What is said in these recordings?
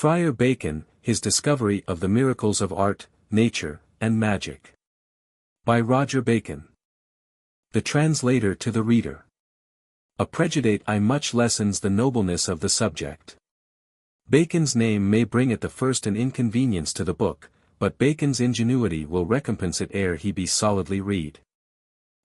Friar Bacon, His Discovery of the Miracles of Art, Nature, and Magic. By Roger Bacon. The Translator to the Reader. A predicate I much lessens the nobleness of the subject. Bacon's name may bring at the first an inconvenience to the book, but Bacon's ingenuity will recompense it ere he be solidly read.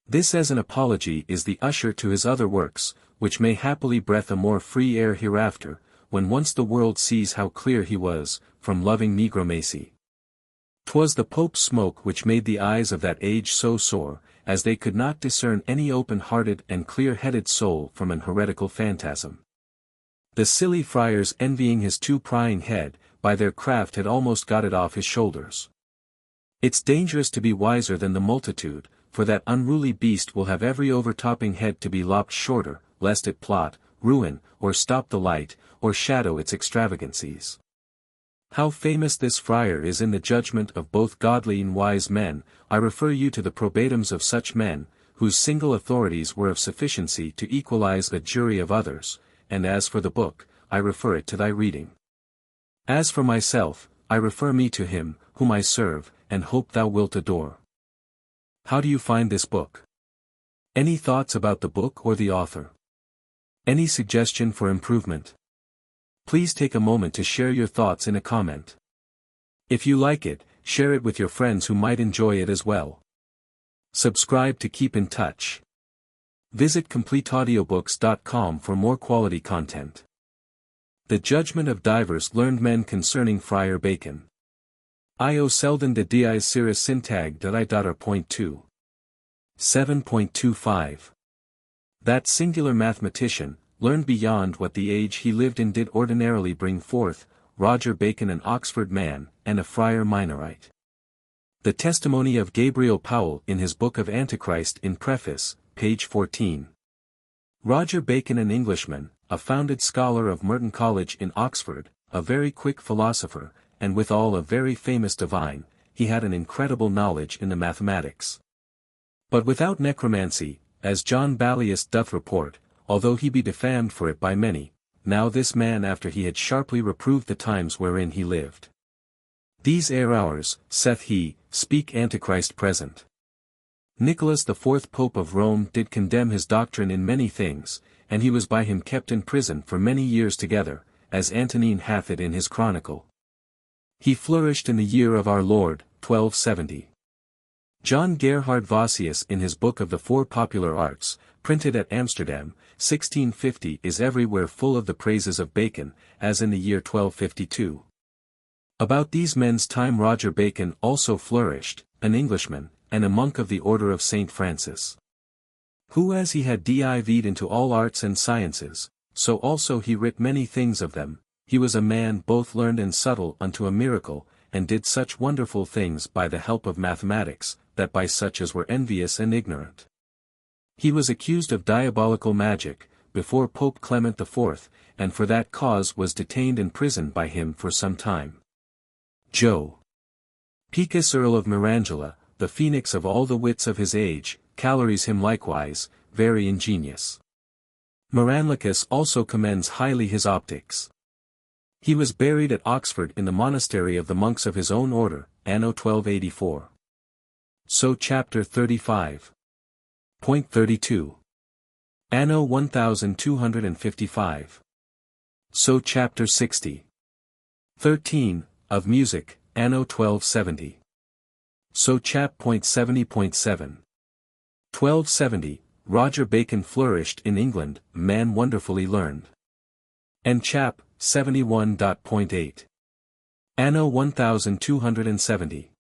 This as an apology is the usher to his other works, which may happily breathe a more free air hereafter, when once the world sees how clear he was, from loving negromancy. 'Twas the Pope's smoke which made the eyes of that age so sore, as they could not discern any open-hearted and clear-headed soul from an heretical phantasm. The silly friars envying his too prying head, by their craft had almost got it off his shoulders. It's dangerous to be wiser than the multitude, for that unruly beast will have every overtopping head to be lopped shorter, lest it plot, ruin, or stop the light, or shadow its extravagancies. How famous this friar is in the judgment of both godly and wise men, I refer you to the probatums of such men, whose single authorities were of sufficiency to equalize a jury of others, and as for the book, I refer it to thy reading. As for myself, I refer me to him, whom I serve, and hope thou wilt adore. How do you find this book? Any thoughts about the book or the author? Any suggestion for improvement? Please take a moment to share your thoughts in a comment. If you like it, share it with your friends who might enjoy it as well. Subscribe to keep in touch. Visit CompleteAudiobooks.com for more quality content. The Judgment of Divers Learned Men Concerning Friar Bacon. Io Selden de Dies Cirrus Syntag .2. 7.25. That singular mathematician, learned beyond what the age he lived in did ordinarily bring forth, Roger Bacon, an Oxford man, and a friar Minorite. The testimony of Gabriel Powell in his Book of Antichrist in preface, page 14. Roger Bacon, an Englishman, a founded scholar of Merton College in Oxford, a very quick philosopher, and withal a very famous divine, he had an incredible knowledge in the mathematics. But without necromancy, as John Ballius doth report, although he be defamed for it by many, now this man after he had sharply reproved the times wherein he lived. These ere hours, saith he, speak Antichrist present. Nicholas the fourth Pope of Rome did condemn his doctrine in many things, and he was by him kept in prison for many years together, as Antonine hath it in his chronicle. He flourished in the year of our Lord, 1270. John Gerhard Vossius in his Book of the Four Popular Arts, printed at Amsterdam, 1650 is everywhere full of the praises of Bacon, as in the year 1252. About these men's time Roger Bacon also flourished, an Englishman, and a monk of the order of St. Francis. Who as he had dived into all arts and sciences, so also he writ many things of them, he was a man both learned and subtle unto a miracle, and did such wonderful things by the help of mathematics, that by such as were envious and ignorant. He was accused of diabolical magic, before Pope Clement IV, and for that cause was detained in prison by him for some time. Jo. Picus Earl of Mirangela, the phoenix of all the wits of his age, calories him likewise, very ingenious. Moranlicus also commends highly his optics. He was buried at Oxford in the monastery of the monks of his own order, anno 1284. So chapter 35. Point 32. Anno 1255. So chapter 60. 13, of music, anno 1270. So chap. Point 70.7. 1270, Roger Bacon flourished in England, man wonderfully learned. And chap. 71.8. Anno 1270.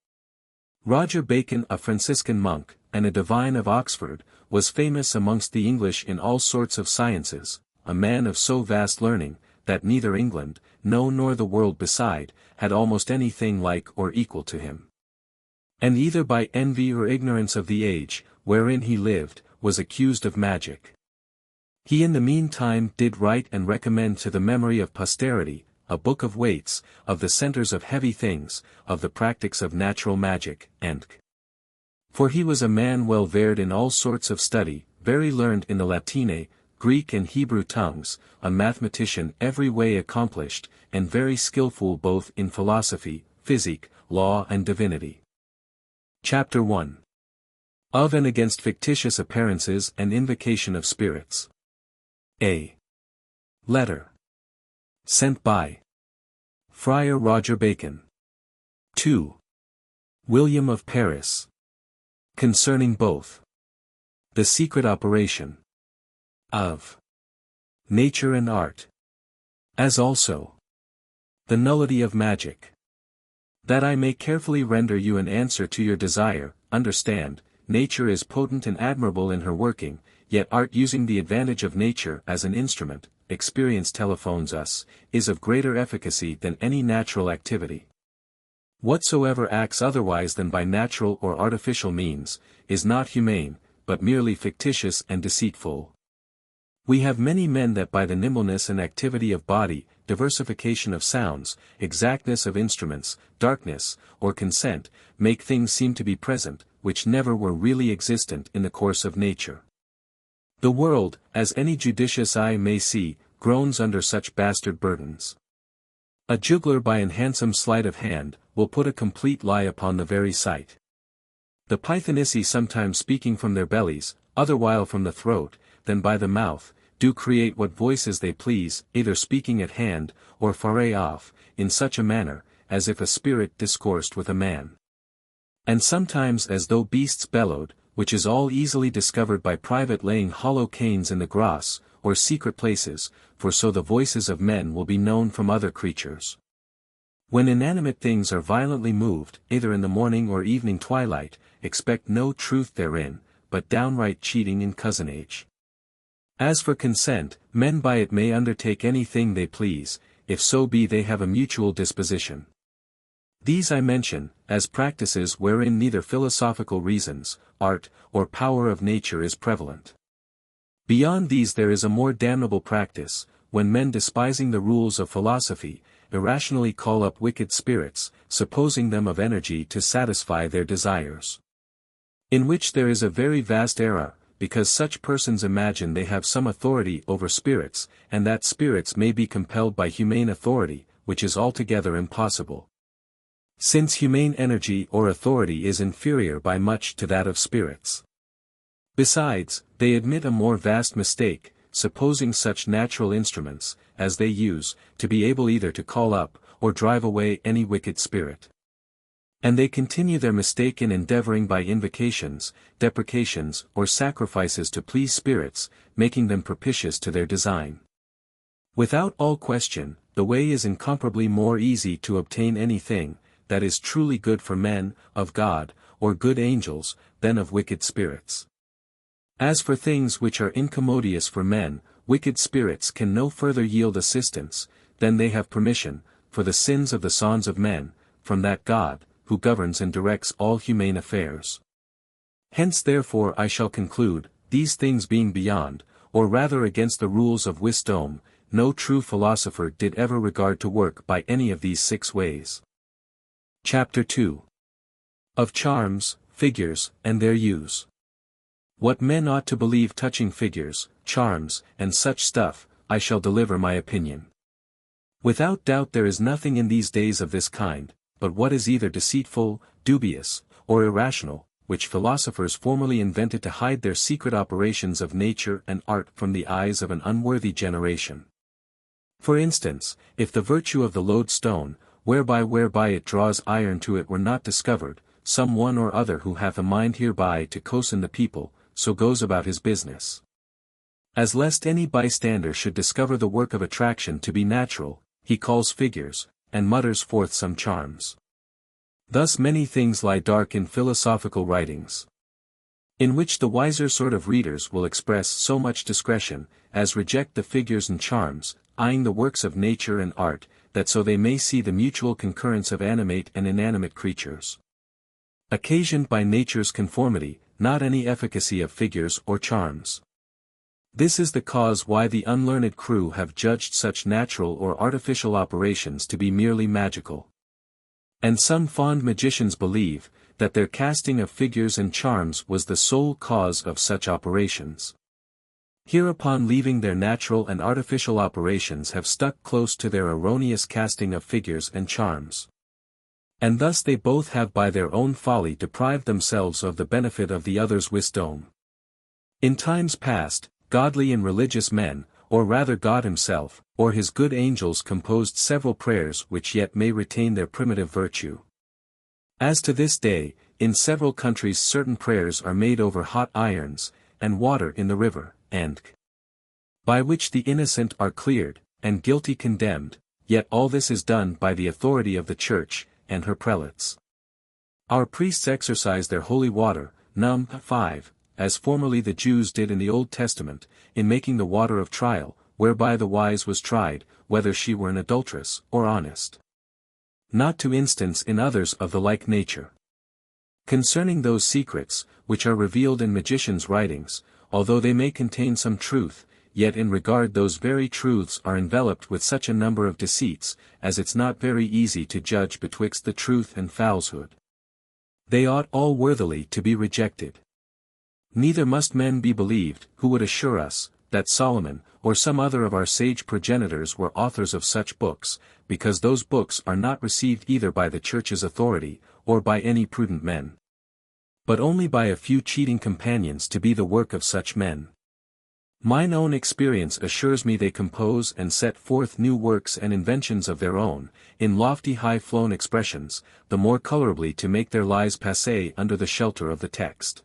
Roger Bacon, a Franciscan monk, and a divine of Oxford, was famous amongst the English in all sorts of sciences, a man of so vast learning, that neither England, no nor the world beside, had almost anything like or equal to him. And either by envy or ignorance of the age, wherein he lived, was accused of magic. He in the meantime did write and recommend to the memory of posterity, a book of weights, of the centres of heavy things, of the practics of natural magic, and for he was a man well versed in all sorts of study, very learned in the Latine, Greek and Hebrew tongues, a mathematician every way accomplished, and very skillful both in philosophy, physic, law and divinity. Chapter 1. Of and against fictitious apparences and invocation of spirits. A. Letter. Sent by Friar Roger Bacon. 2. William of Paris. Concerning both the secret operation of nature and art, as also the nullity of magic. That I may carefully render you an answer to your desire, understand, nature is potent and admirable in her working, yet art using the advantage of nature as an instrument, experience telephones us, is of greater efficacy than any natural activity. Whatsoever acts otherwise than by natural or artificial means, is not humane, but merely fictitious and deceitful. We have many men that by the nimbleness and activity of body, diversification of sounds, exactness of instruments, darkness, or consent, make things seem to be present, which never were really existent in the course of nature. The world, as any judicious eye may see, groans under such bastard burdens. A juggler by an handsome sleight of hand, will put a complete lie upon the very sight. The Pythonici sometimes speaking from their bellies, other while from the throat, then by the mouth, do create what voices they please, either speaking at hand, or far off, in such a manner, as if a spirit discoursed with a man. And sometimes as though beasts bellowed, which is all easily discovered by private laying hollow canes in the grass, or secret places, for so the voices of men will be known from other creatures. When inanimate things are violently moved, either in the morning or evening twilight, expect no truth therein, but downright cheating in cousinage. As for consent, men by it may undertake any thing they please, if so be they have a mutual disposition. These I mention, as practices wherein neither philosophical reasons, art, or power of nature is prevalent. Beyond these there is a more damnable practice, when men despising the rules of philosophy, irrationally call up wicked spirits, supposing them of energy to satisfy their desires. In which there is a very vast error, because such persons imagine they have some authority over spirits, and that spirits may be compelled by humane authority, which is altogether impossible. Since humane energy or authority is inferior by much to that of spirits. Besides, they admit a more vast mistake, supposing such natural instruments, as they use, to be able either to call up, or drive away any wicked spirit. And they continue their mistake in endeavoring by invocations, deprecations, or sacrifices to please spirits, making them propitious to their design. Without all question, the way is incomparably more easy to obtain anything, that is truly good for men, of God, or good angels, than of wicked spirits. As for things which are incommodious for men, wicked spirits can no further yield assistance, than they have permission, for the sins of the sons of men, from that God, who governs and directs all humane affairs. Hence therefore I shall conclude, these things being beyond, or rather against the rules of wisdom, no true philosopher did ever regard to work by any of these 6 ways. Chapter 2. Of charms, figures, and their use. What men ought to believe touching figures, charms, and such stuff, I shall deliver my opinion. Without doubt there is nothing in these days of this kind, but what is either deceitful, dubious, or irrational, which philosophers formerly invented to hide their secret operations of nature and art from the eyes of an unworthy generation. For instance, if the virtue of the lodestone, whereby it draws iron to it were not discovered, some one or other who hath a mind hereby to cozen the people, so goes about his business. As lest any bystander should discover the work of attraction to be natural, he calls figures, and mutters forth some charms. Thus many things lie dark in philosophical writings, in which the wiser sort of readers will express so much discretion, as reject the figures and charms, eyeing the works of nature and art, that so they may see the mutual concurrence of animate and inanimate creatures, occasioned by nature's conformity, not any efficacy of figures or charms. This is the cause why the unlearned crew have judged such natural or artificial operations to be merely magical. And some fond magicians believe, that their casting of figures and charms was the sole cause of such operations. Hereupon leaving their natural and artificial operations have stuck close to their erroneous casting of figures and charms. And thus they both have by their own folly deprived themselves of the benefit of the other's wisdom. In times past, godly and religious men, or rather God himself, or his good angels composed several prayers which yet may retain their primitive virtue. As to this day, in several countries certain prayers are made over hot irons, and water in the river, and by which the innocent are cleared, and guilty condemned, yet all this is done by the authority of the Church, and her prelates. Our priests exercise their holy water, Num. 5, as formerly the Jews did in the Old Testament, in making the water of trial, whereby the wise was tried, whether she were an adulteress, or honest. Not to instance in others of the like nature. Concerning those secrets, which are revealed in magicians' writings, although they may contain some truth, yet in regard those very truths are enveloped with such a number of deceits, as it's not very easy to judge betwixt the truth and falsehood. They ought all worthily to be rejected. Neither must men be believed, who would assure us, that Solomon, or some other of our sage progenitors were authors of such books, because those books are not received either by the Church's authority, or by any prudent men, but only by a few cheating companions to be the work of such men. Mine own experience assures me they compose and set forth new works and inventions of their own, in lofty high-flown expressions, the more colorably to make their lies passe under the shelter of the text.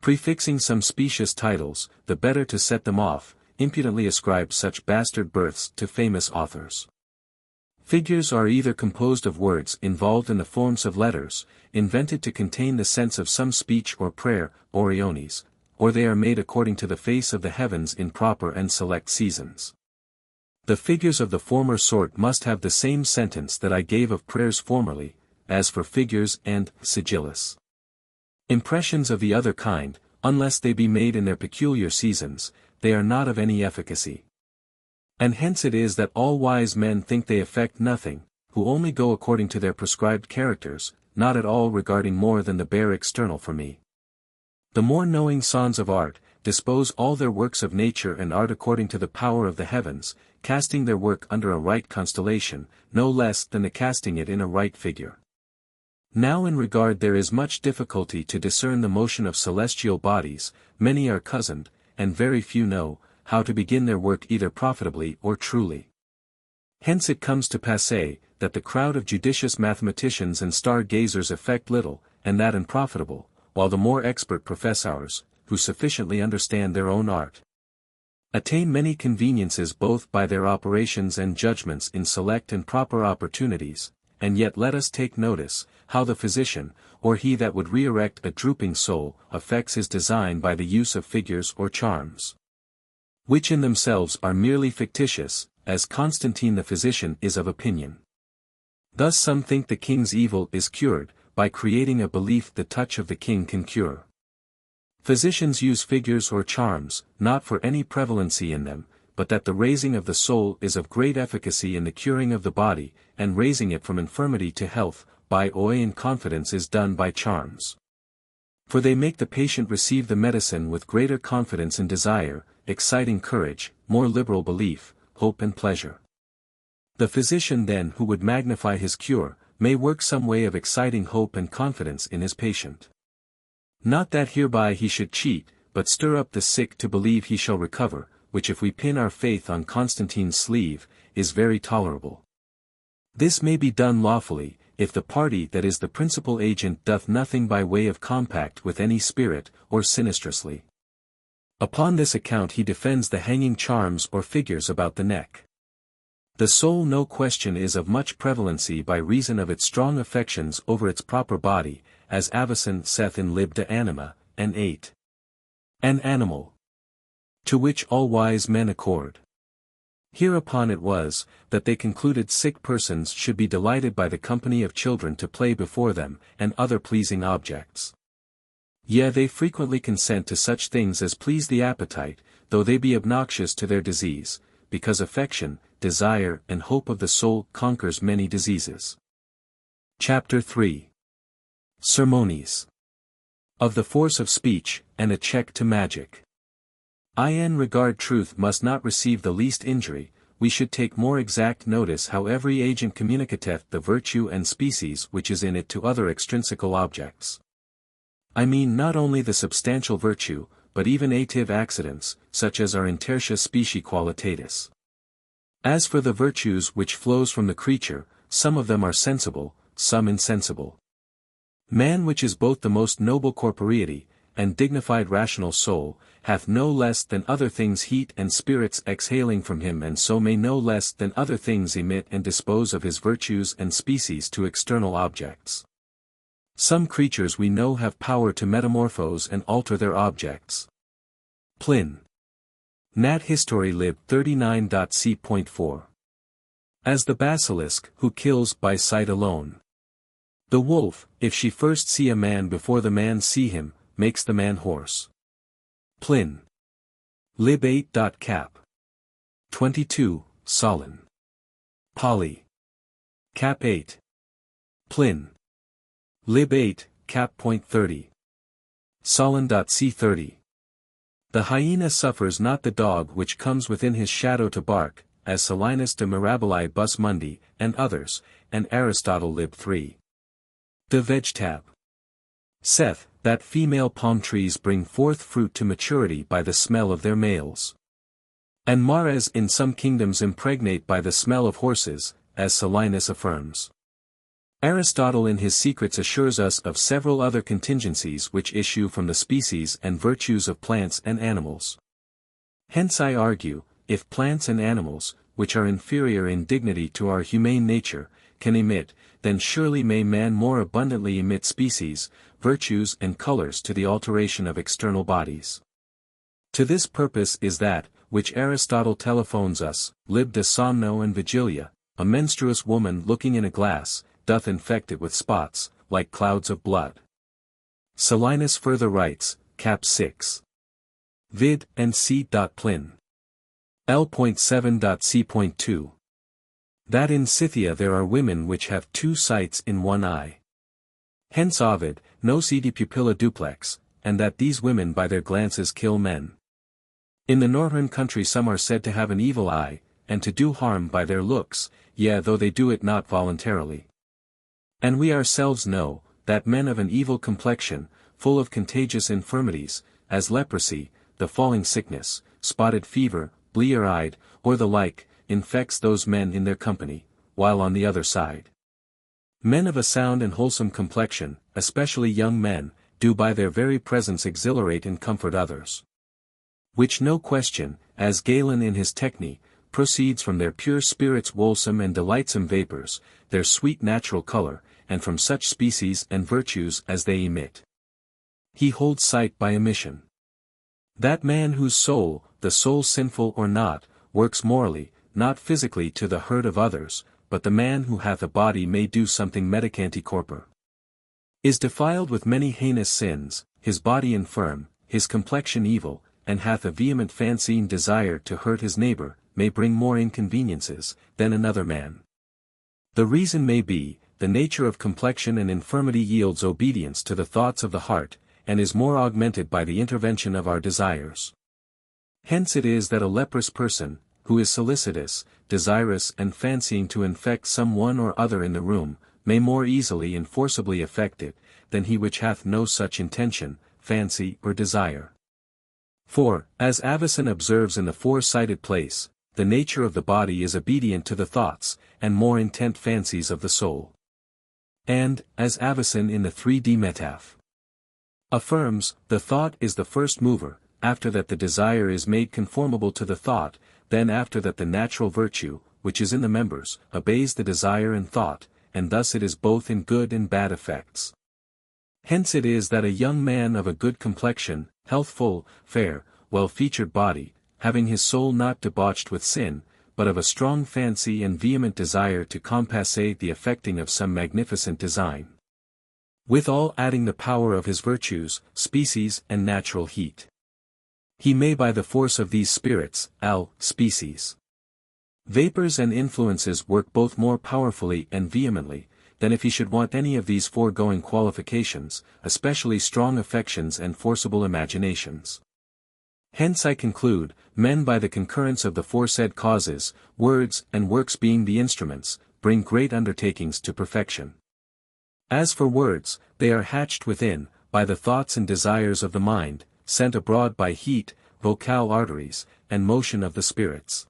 Prefixing some specious titles, the better to set them off, impudently ascribe such bastard births to famous authors. Figures are either composed of words involved in the forms of letters, invented to contain the sense of some speech or prayer, oriones, or they are made according to the face of the heavens in proper and select seasons. The figures of the former sort must have the same sentence that I gave of prayers formerly, as for figures and sigillus. Impressions of the other kind, unless they be made in their peculiar seasons, they are not of any efficacy. And hence it is that all wise men think they effect nothing, who only go according to their prescribed characters, not at all regarding more than the bare external for me. The more knowing sons of art, dispose all their works of nature and art according to the power of the heavens, casting their work under a right constellation, no less than the casting it in a right figure. Now in regard there is much difficulty to discern the motion of celestial bodies, many are cozened, and very few know, how to begin their work either profitably or truly. Hence it comes to pass, that the crowd of judicious mathematicians and star-gazers effect little, and that unprofitable, while the more expert professors, who sufficiently understand their own art, attain many conveniences both by their operations and judgments in select and proper opportunities. And yet let us take notice, how the physician, or he that would re-erect a drooping soul, affects his design by the use of figures or charms, which in themselves are merely fictitious, as Constantine the physician is of opinion. Thus some think the king's evil is cured, by creating a belief the touch of the king can cure. Physicians use figures or charms, not for any prevalency in them, but that the raising of the soul is of great efficacy in the curing of the body, and raising it from infirmity to health, by awe and confidence is done by charms. For they make the patient receive the medicine with greater confidence and desire, exciting courage, more liberal belief, hope and pleasure. The physician then who would magnify his cure, may work some way of exciting hope and confidence in his patient. Not that hereby he should cheat, but stir up the sick to believe he shall recover, which if we pin our faith on Constantine's sleeve, is very tolerable. This may be done lawfully, if the party that is the principal agent doth nothing by way of compact with any spirit, or sinistrously. Upon this account he defends the hanging charms or figures about the neck. The soul no question is of much prevalency by reason of its strong affections over its proper body, as Avicen saith in Lib de Anima, and 8. An animal, to which all wise men accord. Hereupon it was, that they concluded sick persons should be delighted by the company of children to play before them, and other pleasing objects. Yea, they frequently consent to such things as please the appetite, though they be obnoxious to their disease, because affection, desire and hope of the soul conquers many diseases. Chapter 3. Sermonis. Of the force of speech, and a check to magic. In regard truth must not receive the least injury, we should take more exact notice how every agent communicateth the virtue and species which is in it to other extrinsical objects. I mean not only the substantial virtue, but even ative accidents, such as are in tertia specie qualitatis. As for the virtues which flows from the creature, some of them are sensible, some insensible. Man, which is both the most noble corporeity, and dignified rational soul, hath no less than other things heat and spirits exhaling from him, and so may no less than other things emit and dispose of his virtues and species to external objects. Some creatures we know have power to metamorphose and alter their objects. Plin. Nat. History lib. 39.c.4. As the basilisk, who kills by sight alone. The wolf, if she first see a man before the man see him, makes the man hoarse. Plin. Lib. 8. Cap. 22, Solon. Poly. Cap. 8. Plin. Lib. 8, Cap. Point 30. Solon.c30. The hyena suffers not the dog which comes within his shadow to bark, as Solinus de Mirabili Bus Mundi, and others, and Aristotle lib. 3. De Vegetab. Saith, that female palm trees bring forth fruit to maturity by the smell of their males. And mares in some kingdoms impregnate by the smell of horses, as Solinus affirms. Aristotle in his Secrets assures us of several other contingencies which issue from the species and virtues of plants and animals. Hence I argue, if plants and animals, which are inferior in dignity to our humane nature, can emit, then surely may man more abundantly emit species, virtues and colors to the alteration of external bodies. To this purpose is that, which Aristotle telephones us, lib de somno and vigilia, a menstruous woman looking in a glass, doth infect it with spots, like clouds of blood. Solinus further writes, cap. 6. Vid. and c. Plin. L.7.c.2. That in Scythia there are women which have 2 sights in one eye. Hence Ovid, nocidi pupilla duplex, and that these women by their glances kill men. In the northern country some are said to have an evil eye, and to do harm by their looks, yea though they do it not voluntarily. And we ourselves know, that men of an evil complexion, full of contagious infirmities, as leprosy, the falling sickness, spotted fever, blear-eyed, or the like, infects those men in their company, while on the other side, men of a sound and wholesome complexion, especially young men, do by their very presence exhilarate and comfort others. Which no question, as Galen in his Techne, proceeds from their pure spirits wholesome and delightsome vapors, their sweet natural color, and from such species and virtues as they emit. He holds sight by emission. That man whose soul, the soul sinful or not, works morally, not physically to the hurt of others, but the man who hath a body may do something medicanti corpore. Is defiled with many heinous sins, his body infirm, his complexion evil, and hath a vehement fancying desire to hurt his neighbor, may bring more inconveniences, than another man. The reason may be, the nature of complexion and infirmity yields obedience to the thoughts of the heart, and is more augmented by the intervention of our desires. Hence it is that a leprous person, who is solicitous, desirous and fancying to infect some one or other in the room, may more easily and forcibly effect it, than he which hath no such intention, fancy or desire. For, as Avicen observes in the four-sided place, the nature of the body is obedient to the thoughts, and more intent fancies of the soul. And, as Avicen in the 3D Metaph affirms, the thought is the first mover, after that the desire is made conformable to the thought, then after that the natural virtue, which is in the members, obeys the desire and thought, and thus it is both in good and bad effects. Hence it is that a young man of a good complexion, healthful, fair, well-featured body, having his soul not debauched with sin, but of a strong fancy and vehement desire to compassate the effecting of some magnificent design, withal adding the power of his virtues, species and natural heat, he may by the force of these spirits, species, vapors and influences work both more powerfully and vehemently, than if he should want any of these foregoing qualifications, especially strong affections and forcible imaginations. Hence I conclude, men by the concurrence of the foresaid causes, words and works being the instruments, bring great undertakings to perfection. As for words, they are hatched within, by the thoughts and desires of the mind, sent abroad by heat, vocal arteries, and motion of the spirits.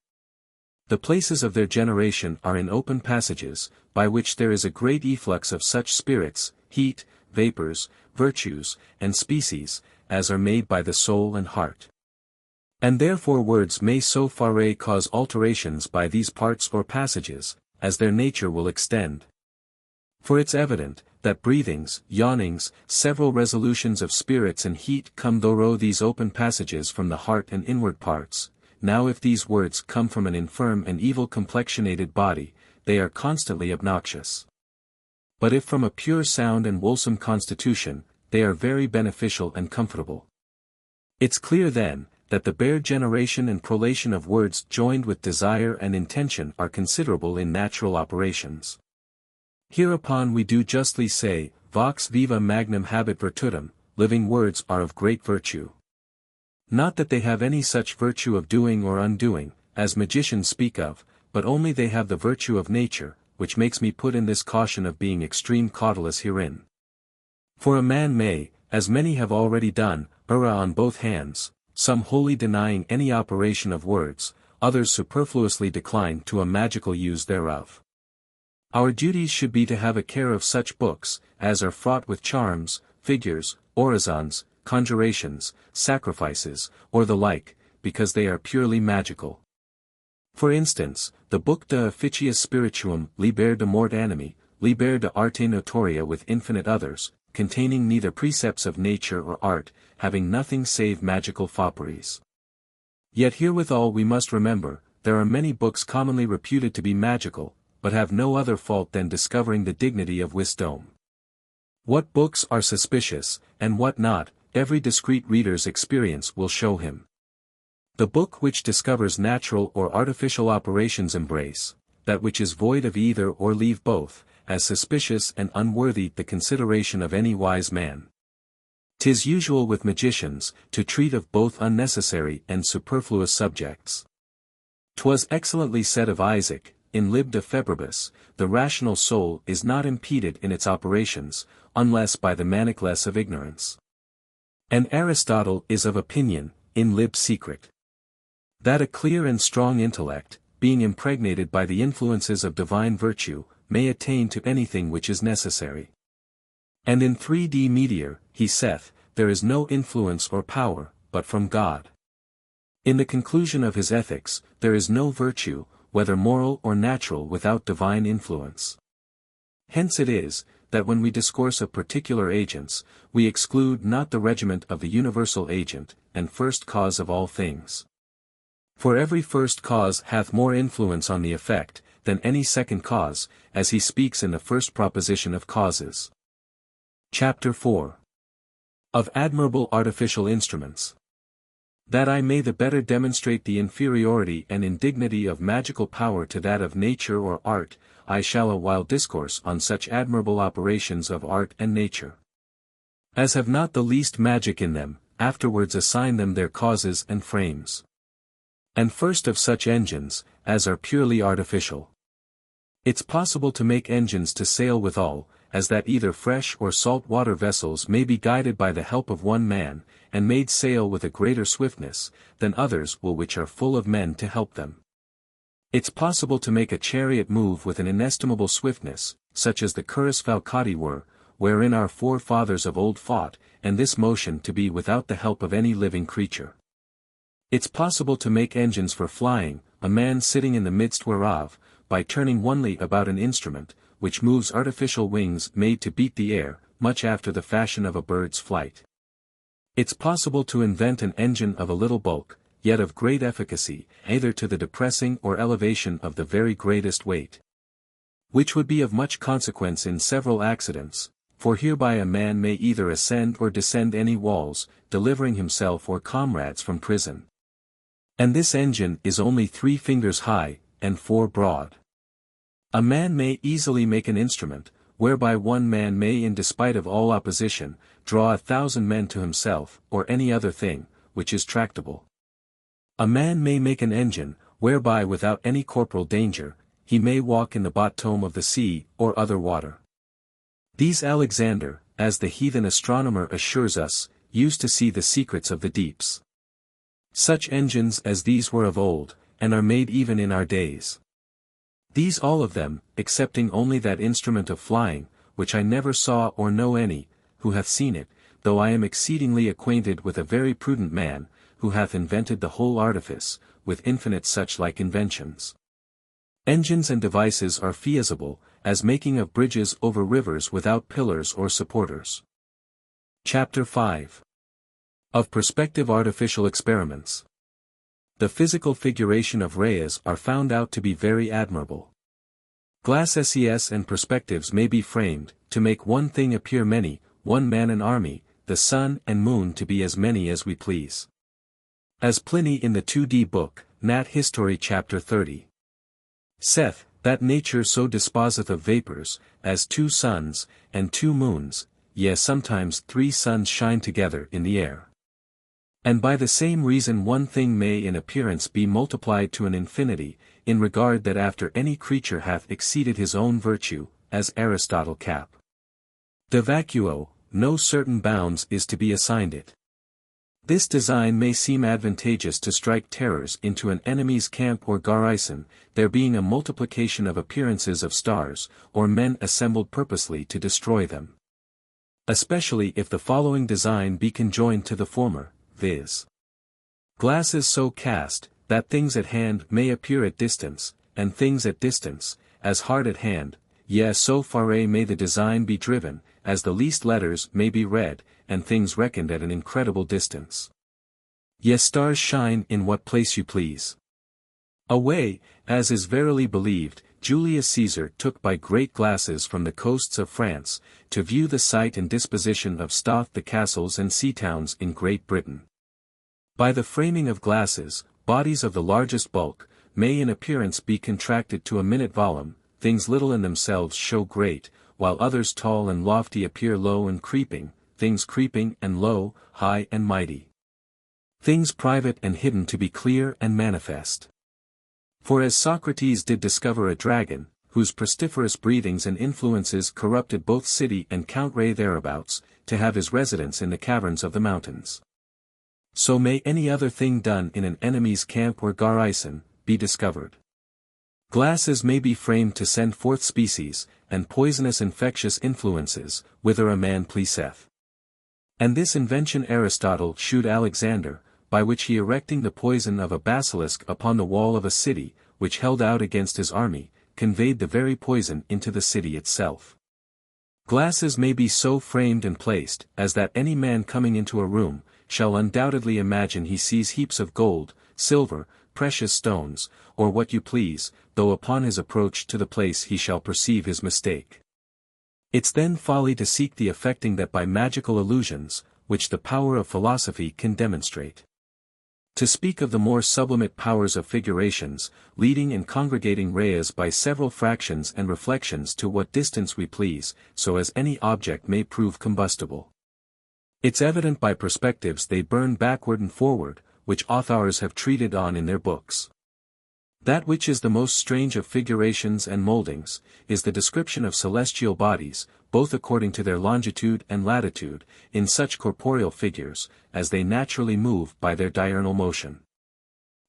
The places of their generation are in open passages, by which there is a great efflux of such spirits, heat, vapors, virtues, and species, as are made by the soul and heart. And therefore words may so far cause alterations by these parts or passages, as their nature will extend. For it's evident, that breathings, yawnings, several resolutions of spirits and heat come thorough these open passages from the heart and inward parts. Now if these words come from an infirm and evil complexionated body, they are constantly obnoxious. But if from a pure sound and wholesome constitution, they are very beneficial and comfortable. It's clear then, that the bare generation and prolation of words joined with desire and intention are considerable in natural operations. Hereupon we do justly say, vox viva magnum habet virtutum, living words are of great virtue. Not that they have any such virtue of doing or undoing, as magicians speak of, but only they have the virtue of nature, which makes me put in this caution of being extreme cautelous herein. For a man may, as many have already done, err on both hands, some wholly denying any operation of words, others superfluously decline to a magical use thereof. Our duties should be to have a care of such books, as are fraught with charms, figures, orisons, conjurations, sacrifices, or the like, because they are purely magical. For instance, the book De Officiis Spirituum, Liber de Mort Animi, Liber de Arte Notoria with infinite others, containing neither precepts of nature or art, having nothing save magical fopperies. Yet herewithal we must remember, there are many books commonly reputed to be magical, but have no other fault than discovering the dignity of wisdom. What books are suspicious, and what not, every discreet reader's experience will show him. The book which discovers natural or artificial operations embrace, that which is void of either or leave both, as suspicious and unworthy the consideration of any wise man. 'Tis usual with magicians, to treat of both unnecessary and superfluous subjects. 'Twas excellently said of Isaac, in Lib de Febribus, the rational soul is not impeded in its operations, unless by the manacles of ignorance. And Aristotle is of opinion, in Lib Secret, that a clear and strong intellect, being impregnated by the influences of divine virtue, may attain to anything which is necessary. And in 3D Meteor, he saith, there is no influence or power, but from God. In the conclusion of his Ethics, there is no virtue, whether moral or natural without divine influence. Hence it is, that when we discourse of particular agents, we exclude not the regiment of the universal agent, and first cause of all things. For every first cause hath more influence on the effect, than any second cause, as he speaks in the first proposition of causes. Chapter 4. Of Admirable Artificial Instruments. That I may the better demonstrate the inferiority and indignity of magical power to that of nature or art, I shall a while discourse on such admirable operations of art and nature, as have not the least magic in them, afterwards assign them their causes and frames. And first of such engines, as are purely artificial. It's possible to make engines to sail withal, as that either fresh or salt water vessels may be guided by the help of one man, and made sail with a greater swiftness, than others will which are full of men to help them. It's possible to make a chariot move with an inestimable swiftness, such as the currus falcati were, wherein our forefathers of old fought, and this motion to be without the help of any living creature. It's possible to make engines for flying, a man sitting in the midst whereof, by turning onely about an instrument, which moves artificial wings made to beat the air, much after the fashion of a bird's flight. It's possible to invent an engine of a little bulk, yet of great efficacy, either to the depressing or elevation of the very greatest weight, which would be of much consequence in several accidents, for hereby a man may either ascend or descend any walls, delivering himself or comrades from prison. And this engine is only 3 fingers high, and 4 broad. A man may easily make an instrument, whereby one man may in despite of all opposition, draw 1,000 men to himself, or any other thing, which is tractable. A man may make an engine, whereby without any corporal danger, he may walk in the bottom of the sea, or other water. These Alexander, as the heathen astronomer assures us, used to see the secrets of the deeps. Such engines as these were of old, and are made even in our days. These all of them, excepting only that instrument of flying, which I never saw or know any, who hath seen it, though I am exceedingly acquainted with a very prudent man, who hath invented the whole artifice, with infinite such like inventions. Engines and devices are feasible, as making of bridges over rivers without pillars or supporters. Chapter 5. Of Perspective Artificial Experiments. The physical figuration of rays are found out to be very admirable. Glass ses and perspectives may be framed, to make one thing appear many, one man an army, the sun and moon to be as many as we please. As Pliny in the 2D book, Nat. History chapter 30. Saith, that nature so disposeth of vapours, as 2 suns, and 2 moons, yea sometimes 3 suns shine together in the air. And by the same reason one thing may in appearance be multiplied to an infinity, in regard that after any creature hath exceeded his own virtue, as Aristotle cap. De vacuo, no certain bounds is to be assigned it. This design may seem advantageous to strike terrors into an enemy's camp or garrison, there being a multiplication of appearances of stars, or men assembled purposely to destroy them. Especially if the following design be conjoined to the former, viz. Glasses so cast, that things at hand may appear at distance, and things at distance, as hard at hand, yea so far may the design be driven, as the least letters may be read, and things reckoned at an incredible distance. Yea stars shine in what place you please. Away, as is verily believed, Julius Caesar took by great glasses from the coasts of France, to view the site and disposition of Stoth the castles and sea towns in Great Britain. By the framing of glasses, bodies of the largest bulk, may in appearance be contracted to a minute volume, things little in themselves show great, while others tall and lofty appear low and creeping, things creeping and low, high and mighty. Things private and hidden to be clear and manifest. For as Socrates did discover a dragon, whose pestiferous breathings and influences corrupted both city and Count Ray thereabouts, to have his residence in the caverns of the mountains. So may any other thing done in an enemy's camp or garrison, be discovered. Glasses may be framed to send forth species, and poisonous infectious influences, whither a man pleaseth. And this invention Aristotle shewed Alexander, by which he erecting the poison of a basilisk upon the wall of a city, which held out against his army, conveyed the very poison into the city itself. Glasses may be so framed and placed, as that any man coming into a room, shall undoubtedly imagine he sees heaps of gold, silver, precious stones, or what you please, though upon his approach to the place he shall perceive his mistake. It's then folly to seek the effecting that by magical illusions, which the power of philosophy can demonstrate. To speak of the more sublimate powers of figurations, leading and congregating rays by several fractions and reflections to what distance we please, so as any object may prove combustible. It's evident by perspectives they burn backward and forward, which authors have treated on in their books. That which is the most strange of figurations and mouldings, is the description of celestial bodies, both according to their longitude and latitude, in such corporeal figures, as they naturally move by their diurnal motion.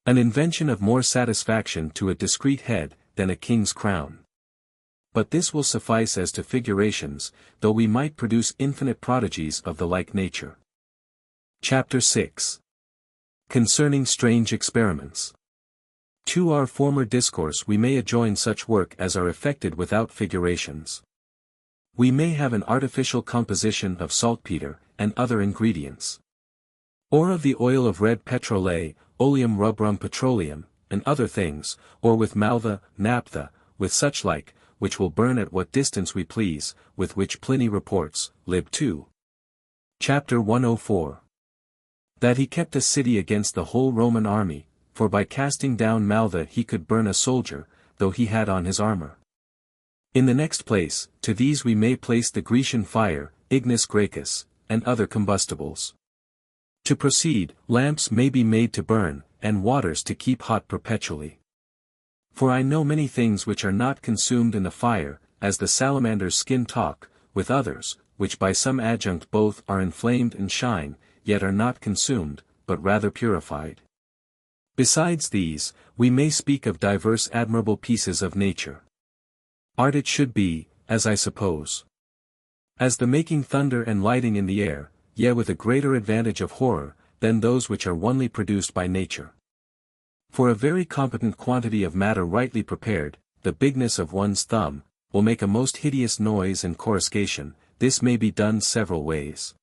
An invention of more satisfaction to a discreet head, than a king's crown. But this will suffice as to figurations, though we might produce infinite prodigies of the like nature. Chapter 6. Concerning strange experiments. To our former discourse we may adjoin such work as are effected without figurations. We may have an artificial composition of saltpeter, and other ingredients. Or of the oil of red petrole, oleum rubrum petroleum, and other things, or with malva, naphtha, with such like, which will burn at what distance we please, with which Pliny reports, lib 2. Chapter 104. That he kept a city against the whole Roman army, for by casting down malva he could burn a soldier, though he had on his armor. In the next place, to these we may place the Grecian fire, ignis graecus, and other combustibles. To proceed, lamps may be made to burn, and waters to keep hot perpetually. For I know many things which are not consumed in the fire, as the salamander's skin talk, with others, which by some adjunct both are inflamed and shine, yet are not consumed, but rather purified. Besides these, we may speak of diverse admirable pieces of nature. Art it should be, as I suppose. As the making thunder and lighting in the air, yea with a greater advantage of horror, than those which are only produced by nature. For a very competent quantity of matter rightly prepared, the bigness of one's thumb, will make a most hideous noise and coruscation. This may be done several ways.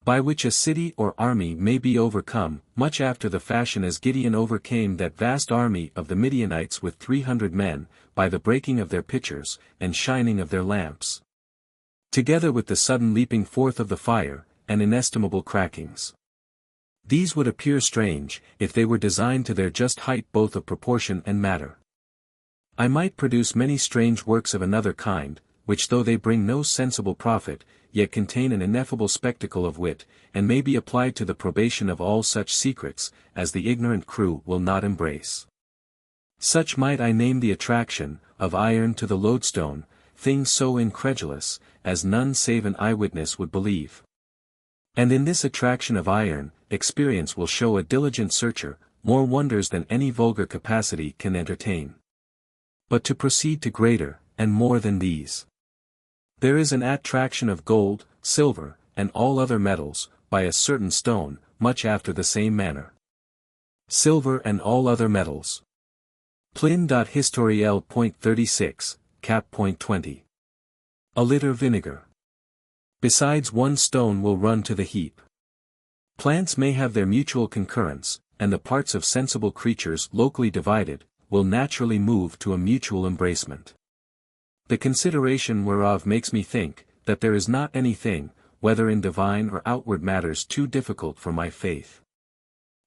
By which a city or army may be overcome, much after the fashion as Gideon overcame that vast army of the Midianites with 300 men, by the breaking of their pitchers, and shining of their lamps. Together with the sudden leaping forth of the fire, and inestimable crackings. These would appear strange, if they were designed to their just height both of proportion and matter. I might produce many strange works of another kind, which though they bring no sensible profit, yet contain an ineffable spectacle of wit, and may be applied to the probation of all such secrets, as the ignorant crew will not embrace. Such might I name the attraction, of iron to the lodestone, things so incredulous, as none save an eyewitness would believe. And in this attraction of iron, experience will show a diligent searcher, more wonders than any vulgar capacity can entertain. But to proceed to greater, and more than these. There is an attraction of gold, silver, and all other metals, by a certain stone, much after the same manner. Silver and all other metals. Plin.Historiel.36, cap.20. A liter vinegar. Besides one stone will run to the heap. Plants may have their mutual concurrence, and the parts of sensible creatures locally divided, will naturally move to a mutual embracement. The consideration whereof makes me think, that there is not anything, whether in divine or outward matters too difficult for my faith.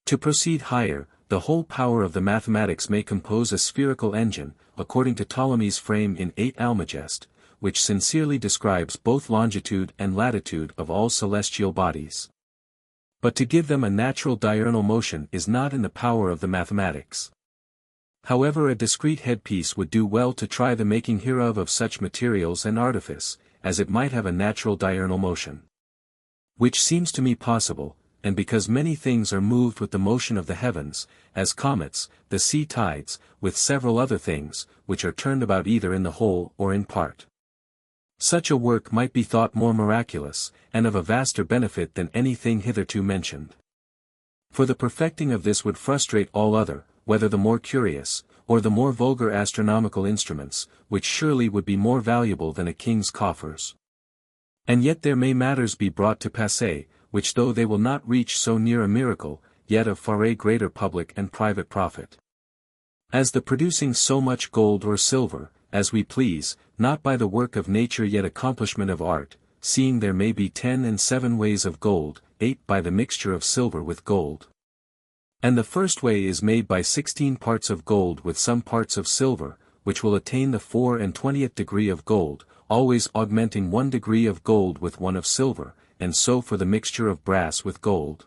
To proceed higher, the whole power of the mathematics may compose a spherical engine, according to Ptolemy's frame in 8 Almagest, which sincerely describes both longitude and latitude of all celestial bodies. But to give them a natural diurnal motion is not in the power of the mathematics. However, a discreet headpiece would do well to try the making hereof of such materials and artifice, as it might have a natural diurnal motion. Which seems to me possible, and because many things are moved with the motion of the heavens, as comets, the sea tides, with several other things, which are turned about either in the whole or in part. Such a work might be thought more miraculous, and of a vaster benefit than anything hitherto mentioned. For the perfecting of this would frustrate all other, whether the more curious, or the more vulgar astronomical instruments, which surely would be more valuable than a king's coffers. And yet there may matters be brought to passe, which though they will not reach so near a miracle, yet of far a greater public and private profit. As the producing so much gold or silver, as we please, not by the work of nature yet accomplishment of art, seeing there may be 10 and 7 ways of gold, 8 by the mixture of silver with gold. And the first way is made by 16 parts of gold with some parts of silver, which will attain the 24th degree of gold, always augmenting 1 degree of gold with 1 of silver, and so for the mixture of brass with gold.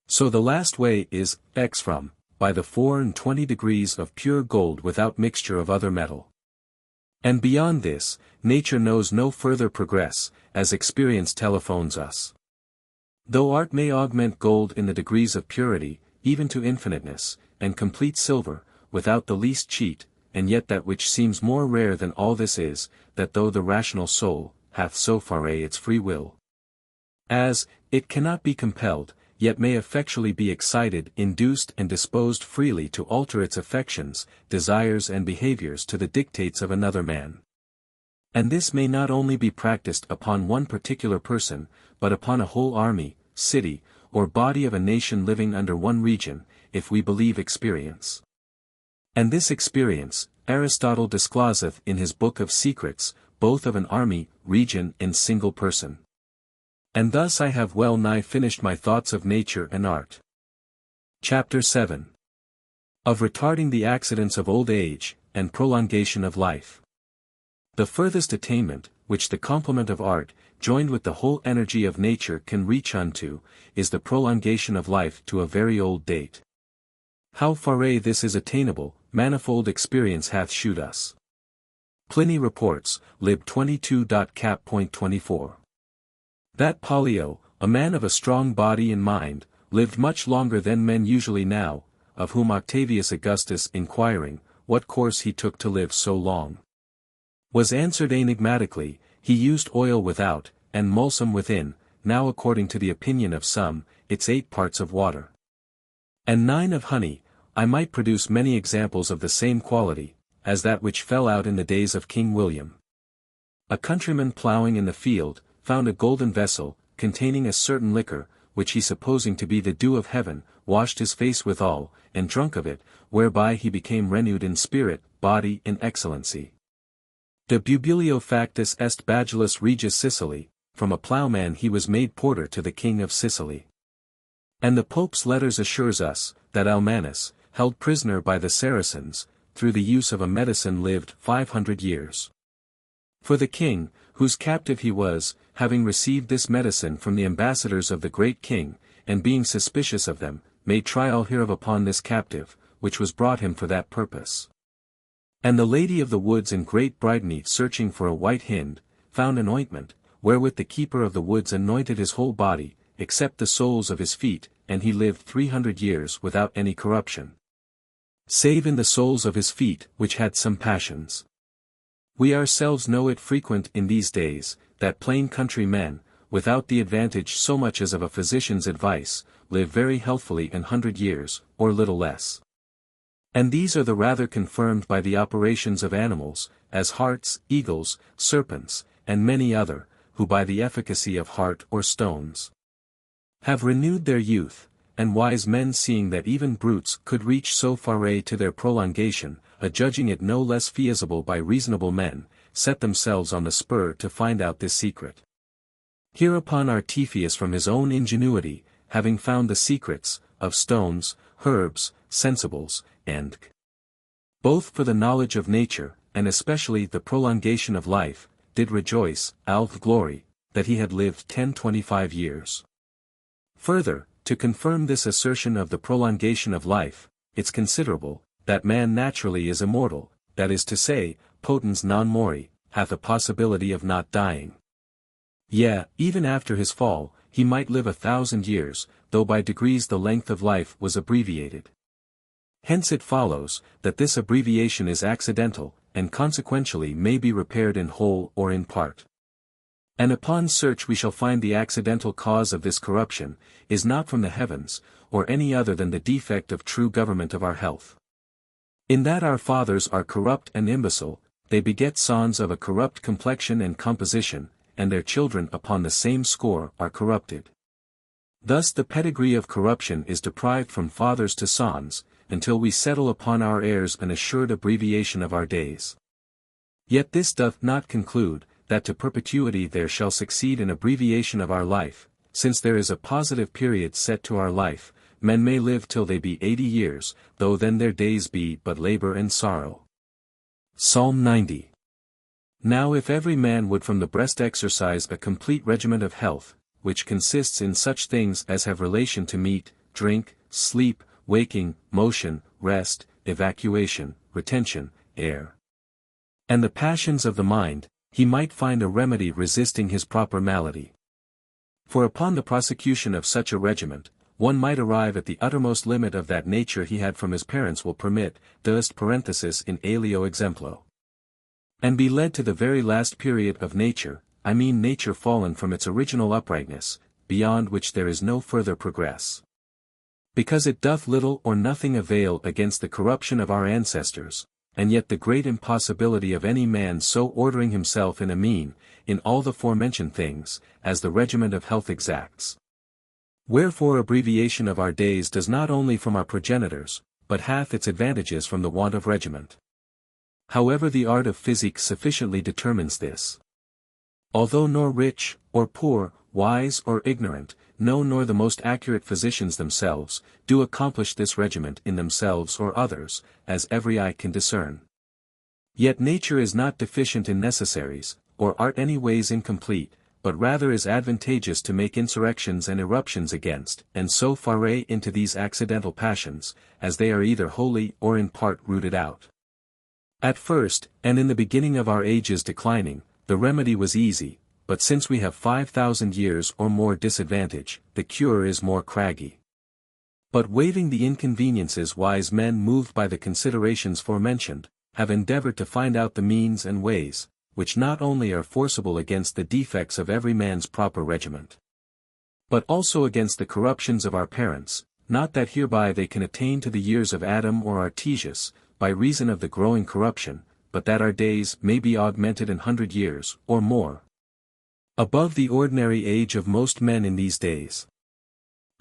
So the last way is, X from, by the 24 degrees of pure gold without mixture of other metal. And beyond this, nature knows no further progress, as experience telephones us. Though art may augment gold in the degrees of purity, even to infiniteness, and complete silver, without the least cheat, and yet that which seems more rare than all this is, that though the rational soul, hath so far its free will, as, it cannot be compelled, yet may effectually be excited, induced and disposed freely to alter its affections, desires and behaviors to the dictates of another man. And this may not only be practiced upon one particular person, but upon a whole army, city, or body of a nation living under one region, if we believe experience. And this experience, Aristotle discloseth in his Book of Secrets, both of an army, region and single person. And thus I have well nigh finished my thoughts of nature and art. Chapter 7. Of retarding the accidents of old age, and prolongation of life. The furthest attainment, which the complement of art, joined with the whole energy of nature can reach unto, is the prolongation of life to a very old date. How far this is attainable, manifold experience hath shewed us. Pliny reports, lib 22.cap.24. That Pollio, a man of a strong body and mind, lived much longer than men usually now, of whom Octavius Augustus inquiring, what course he took to live so long, was answered enigmatically, he used oil without, and mulsum within, now according to the opinion of some, its 8 parts of water, and 9 of honey. I might produce many examples of the same quality, as that which fell out in the days of King William. A countryman ploughing in the field, found a golden vessel, containing a certain liquor, which he supposing to be the dew of heaven, washed his face withal, and drunk of it, whereby he became renewed in spirit, body and excellency. De bubilio factus est Bagelus Regis Sicily, from a ploughman he was made porter to the king of Sicily. And the Pope's letters assures us, that Almanus, held prisoner by the Saracens, through the use of a medicine lived 500 years. For the king, whose captive he was, having received this medicine from the ambassadors of the great king, and being suspicious of them, made trial hereof upon this captive, which was brought him for that purpose. And the lady of the woods in Great Brittany searching for a white hind, found an ointment, wherewith the keeper of the woods anointed his whole body, except the soles of his feet, and he lived 300 years without any corruption, save in the soles of his feet, which had some passions. We ourselves know it frequent in these days, that plain country men, without the advantage so much as of a physician's advice, live very healthfully 100 years, or little less. And these are the rather confirmed by the operations of animals, as harts, eagles, serpents, and many other, who by the efficacy of heart or stones have renewed their youth, and wise men seeing that even brutes could reach so far to their prolongation, adjudging it no less feasible by reasonable men, set themselves on the spur to find out this secret. Hereupon Artephius from his own ingenuity, having found the secrets, of stones, herbs, sensibles, and both for the knowledge of nature, and especially the prolongation of life, did rejoice, out glory, that he had lived 10-25 years. Further, to confirm this assertion of the prolongation of life, it's considerable, that man naturally is immortal, that is to say, potens non mori, hath a possibility of not dying. Yea, even after his fall, he might live 1,000 years, though by degrees the length of life was abbreviated. Hence it follows, that this abbreviation is accidental, and consequentially may be repaired in whole or in part. And upon search we shall find the accidental cause of this corruption, is not from the heavens, or any other than the defect of true government of our health. In that our fathers are corrupt and imbecile, they beget sons of a corrupt complexion and composition, and their children upon the same score are corrupted. Thus the pedigree of corruption is deprived from fathers to sons, until we settle upon our heirs an assured abbreviation of our days. Yet this doth not conclude, that to perpetuity there shall succeed an abbreviation of our life, since there is a positive period set to our life. Men may live till they be 80 years, though then their days be but labor and sorrow. Psalm 90. Now if every man would from the breast exercise a complete regiment of health, which consists in such things as have relation to meat, drink, sleep, waking, motion, rest, evacuation, retention, air, and the passions of the mind, he might find a remedy resisting his proper malady. For upon the prosecution of such a regiment, one might arrive at the uttermost limit of that nature he had from his parents will permit, deust parenthesis in alio exemplo, and be led to the very last period of nature, I mean nature fallen from its original uprightness, beyond which there is no further progress. Because it doth little or nothing avail against the corruption of our ancestors, and yet the great impossibility of any man so ordering himself in a mean, in all the forementioned things, as the regiment of health exacts. Wherefore abbreviation of our days does not only from our progenitors, but hath its advantages from the want of regiment. However the art of physic sufficiently determines this. Although nor rich, or poor, wise or ignorant, no nor the most accurate physicians themselves, do accomplish this regiment in themselves or others, as every eye can discern. Yet nature is not deficient in necessaries, or art any ways incomplete, but rather is advantageous to make insurrections and eruptions against, and so foray into these accidental passions, as they are either wholly or in part rooted out. At first, and in the beginning of our age's declining, the remedy was easy, but since we have 5,000 years or more disadvantage, the cure is more craggy. But waiving the inconveniences, wise men moved by the considerations forementioned, have endeavored to find out the means and ways, which not only are forcible against the defects of every man's proper regiment, but also against the corruptions of our parents, not that hereby they can attain to the years of Adam or Artesius, by reason of the growing corruption, but that our days may be augmented 100 years, or more, above the ordinary age of most men in these days.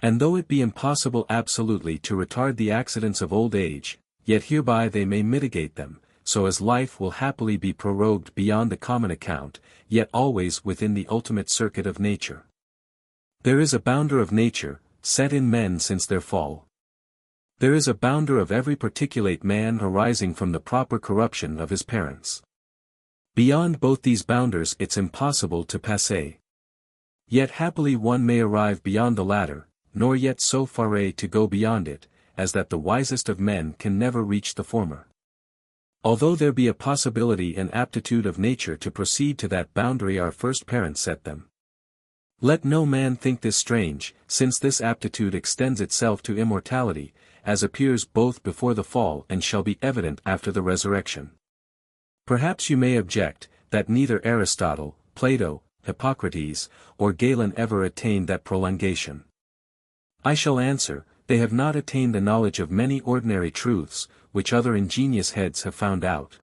And though it be impossible absolutely to retard the accidents of old age, yet hereby they may mitigate them, so as life will happily be prorogued beyond the common account, yet always within the ultimate circuit of nature. There is a bounder of nature, set in men since their fall. There is a bounder of every particulate man arising from the proper corruption of his parents. Beyond both these bounders it's impossible to passer. Yet happily one may arrive beyond the latter, nor yet so foray to go beyond it, as that the wisest of men can never reach the former. Although there be a possibility and aptitude of nature to proceed to that boundary our first parents set them. Let no man think this strange, since this aptitude extends itself to immortality, as appears both before the fall and shall be evident after the resurrection. Perhaps you may object, that neither Aristotle, Plato, Hippocrates, or Galen ever attained that prolongation. I shall answer, they have not attained the knowledge of many ordinary truths, which other ingenious heads have found out.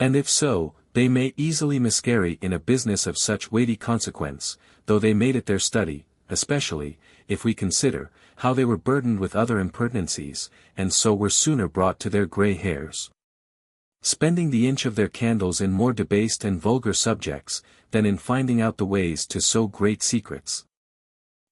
And if so, they may easily miscarry in a business of such weighty consequence, though they made it their study, especially, if we consider, how they were burdened with other impertinencies, and so were sooner brought to their grey hairs, spending the inch of their candles in more debased and vulgar subjects, than in finding out the ways to so great secrets.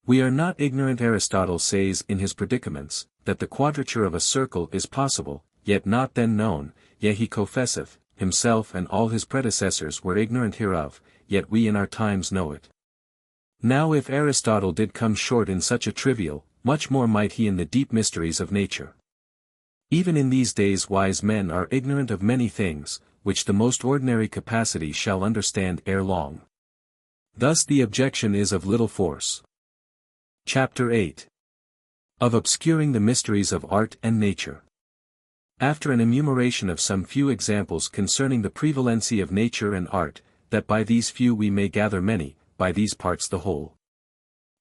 We are not ignorant. Aristotle says in his Predicaments, that the quadrature of a circle is possible, yet not then known, yet he confesseth, himself and all his predecessors were ignorant hereof, yet we in our times know it. Now if Aristotle did come short in such a trivial, much more might he in the deep mysteries of nature. Even in these days wise men are ignorant of many things, which the most ordinary capacity shall understand ere long. Thus the objection is of little force. Chapter 8. Of obscuring the mysteries of art and nature. After an enumeration of some few examples concerning the prevalency of nature and art, that by these few we may gather many, by these parts the whole.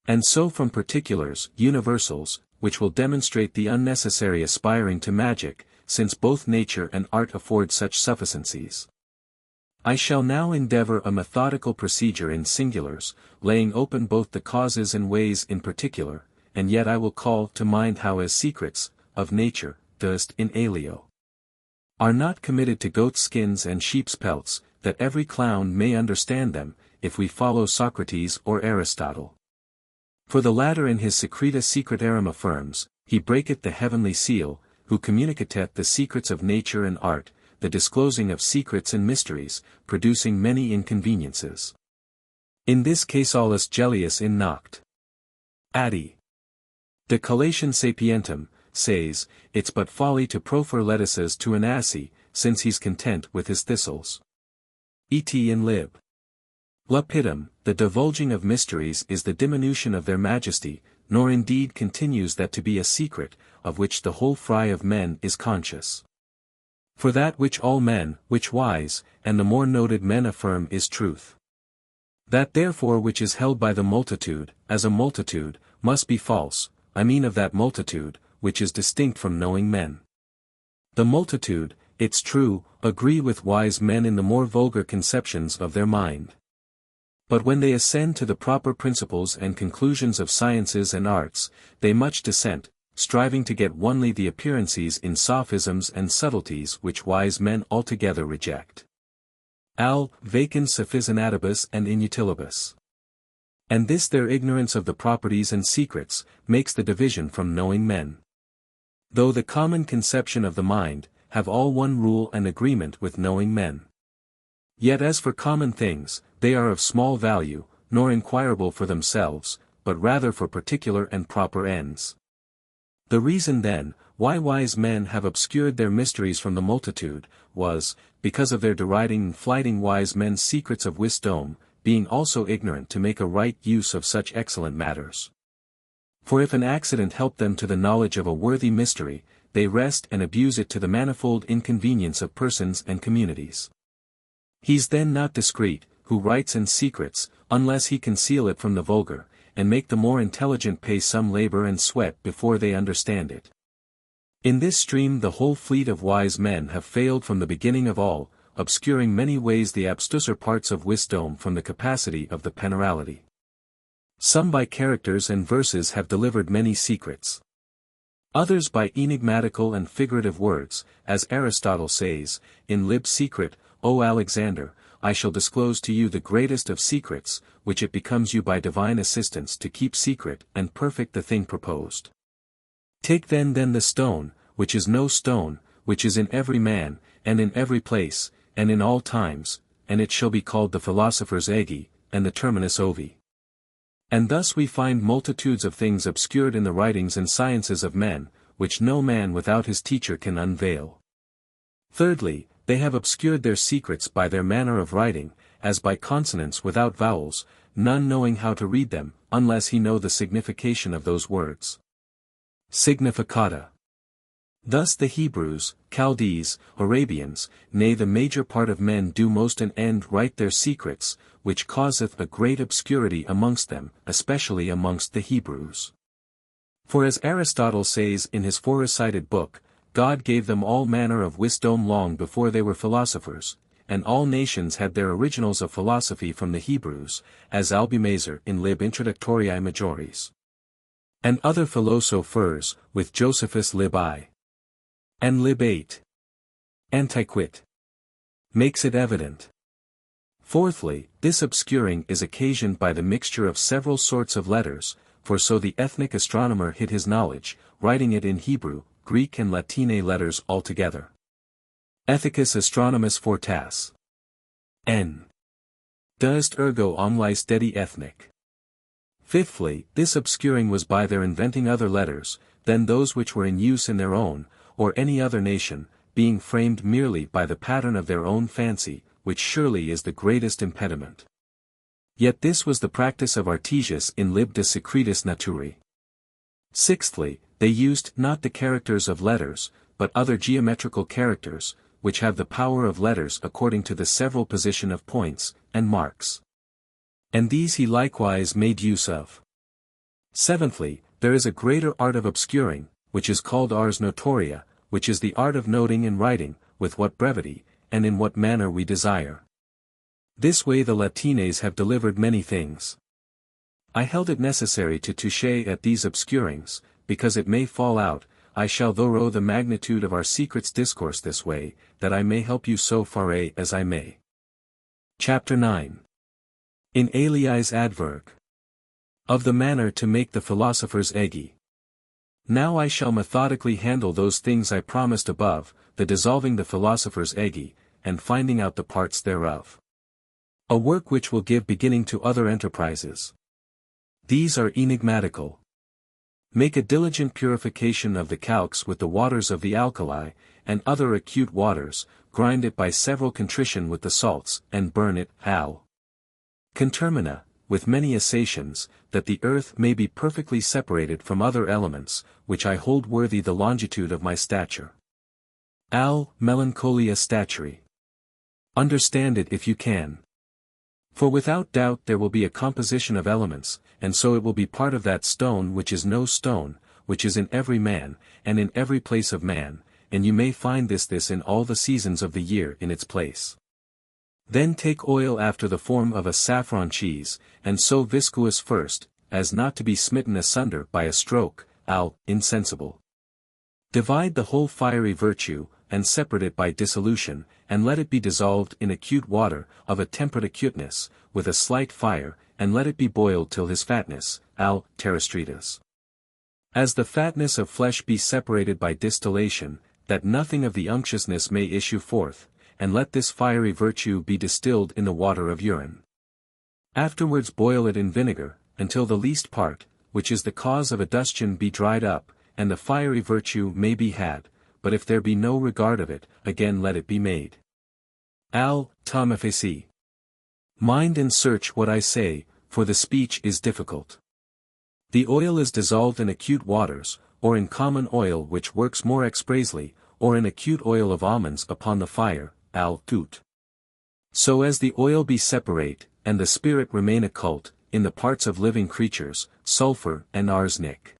And so from particulars, universals, which will demonstrate the unnecessary aspiring to magic, since both nature and art afford such sufficiencies. I shall now endeavor a methodical procedure in singulars, laying open both the causes and ways in particular, and yet I will call to mind how as secrets, of nature, dust in alio, are not committed to goat skins and sheep's pelts, that every clown may understand them, if we follow Socrates or Aristotle. For the latter in his Secreta Secretarum affirms, he breaketh the heavenly seal, who communicateth the secrets of nature and art, the disclosing of secrets and mysteries, producing many inconveniences. In this case allus gellius in noct. Addi. De collation sapientem, says, it's but folly to proffer lettuces to an assy, since he's content with his thistles. Et in lib. Lapidum, the divulging of mysteries is the diminution of their majesty, nor indeed continues that to be a secret, of which the whole fry of men is conscious. For that which all men, which wise, and the more noted men affirm is truth. That therefore which is held by the multitude, as a multitude, must be false, I mean of that multitude, which is distinct from knowing men. The multitude, it's true, agree with wise men in the more vulgar conceptions of their mind. But when they ascend to the proper principles and conclusions of sciences and arts, they much dissent, striving to get onely the appearances in sophisms and subtleties which wise men altogether reject. Al vacans sophisinatibus and inutilibus. And this their ignorance of the properties and secrets, makes the division from knowing men. Though the common conception of the mind, have all one rule and agreement with knowing men. Yet as for common things, they are of small value, nor inquirable for themselves, but rather for particular and proper ends. The reason then, why wise men have obscured their mysteries from the multitude, was, because of their deriding and flighting wise men's secrets of wisdom, being also ignorant to make a right use of such excellent matters. For if an accident help them to the knowledge of a worthy mystery, they wrest and abuse it to the manifold inconvenience of persons and communities. He's then not discreet, who writes in secrets, unless he conceal it from the vulgar, and make the more intelligent pay some labor and sweat before they understand it. In this stream the whole fleet of wise men have failed from the beginning of all, obscuring many ways the abstruser parts of wisdom from the capacity of the generality. Some by characters and verses have delivered many secrets. Others by enigmatical and figurative words, as Aristotle says, in Lib Secret, O Alexander, I shall disclose to you the greatest of secrets, which it becomes you by divine assistance to keep secret and perfect the thing proposed. Take then the stone, which is no stone, which is in every man, and in every place, and in all times, and it shall be called the Philosophers Egg, and the Terminus Ovi. And thus we find multitudes of things obscured in the writings and sciences of men, which no man without his teacher can unveil. Thirdly, they have obscured their secrets by their manner of writing, as by consonants without vowels, none knowing how to read them, unless he know the signification of those words. Significata. Thus the Hebrews, Chaldees, Arabians, nay the major part of men do most an end write their secrets, which causeth a great obscurity amongst them, especially amongst the Hebrews. For as Aristotle says in his forecited book, God gave them all manner of wisdom long before they were philosophers, and all nations had their originals of philosophy from the Hebrews, as Albumazer in Lib Introductoriae Majoris. And other philosophers, with Josephus Lib I. And Lib 8. Antiquit. Makes it evident. Fourthly, this obscuring is occasioned by the mixture of several sorts of letters, for so the ethnic astronomer hid his knowledge, writing it in Hebrew, Greek and Latine letters altogether. Ethicus astronomus fortas. N. Deust ergo omnis dedi ethnic. Fifthly, this obscuring was by their inventing other letters, than those which were in use in their own, or any other nation, being framed merely by the pattern of their own fancy, which surely is the greatest impediment. Yet this was the practice of Artesius in Lib de Secretis Naturae. Sixthly, they used not the characters of letters, but other geometrical characters, which have the power of letters according to the several position of points, and marks. And these he likewise made use of. Seventhly, there is a greater art of obscuring, which is called ars notoria, which is the art of noting and writing, with what brevity, and in what manner we desire. This way the Latines have delivered many things. I held it necessary to touche at these obscurings, because it may fall out, I shall thorough the magnitude of our secrets discourse this way, that I may help you so far as I may. Chapter 9. In aliis Adverg. Of the manner to make the Philosophers Egg. Now I shall methodically handle those things I promised above, the dissolving the Philosophers Egg, and finding out the parts thereof. A work which will give beginning to other enterprises. These are enigmatical. Make a diligent purification of the calx with the waters of the alkali, and other acute waters, grind it by several contrition with the salts, and burn it, al. Contermina, with many assations, that the earth may be perfectly separated from other elements, which I hold worthy the longitude of my stature. Al melancholia staturi. Understand it if you can. For without doubt there will be a composition of elements, and so it will be part of that stone which is no stone, which is in every man, and in every place of man, and you may find this in all the seasons of the year in its place. Then take oil after the form of a saffron cheese, and so viscous first, as not to be smitten asunder by a stroke, al, insensible. Divide the whole fiery virtue, and separate it by dissolution, and let it be dissolved in acute water, of a temperate acuteness, with a slight fire, and let it be boiled till his fatness, al terrestritas. As the fatness of flesh be separated by distillation, that nothing of the unctuousness may issue forth, and let this fiery virtue be distilled in the water of urine. Afterwards boil it in vinegar, until the least part, which is the cause of adustion be dried up, and the fiery virtue may be had, but if there be no regard of it, again let it be made. Al, Tom Fac. Mind and search what I say, for the speech is difficult. The oil is dissolved in acute waters, or in common oil which works more expressly, or in acute oil of almonds upon the fire, al tout. So as the oil be separate, and the spirit remain occult, in the parts of living creatures, sulphur and arsenic.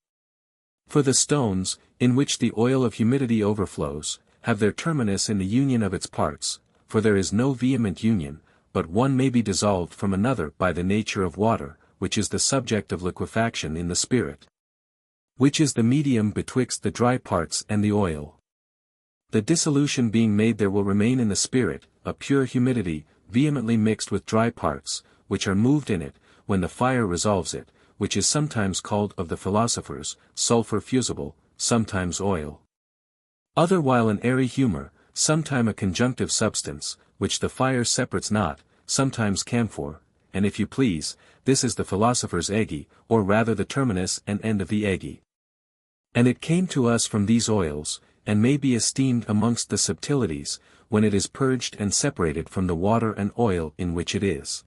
For the stones, in which the oil of humidity overflows, have their terminus in the union of its parts, for there is no vehement union, but one may be dissolved from another by the nature of water, which is the subject of liquefaction in the spirit, which is the medium betwixt the dry parts and the oil. The dissolution being made there will remain in the spirit, a pure humidity, vehemently mixed with dry parts, which are moved in it, when the fire resolves it, which is sometimes called of the philosophers, sulphur fusible, sometimes oil. Other while an airy humour, sometime a conjunctive substance, which the fire separates not, sometimes camphor, and if you please, this is the Philosophers Egg, or rather the terminus and end of the Egge. And it came to us from these oils, and may be esteemed amongst the subtilities, when it is purged and separated from the water and oil in which it is.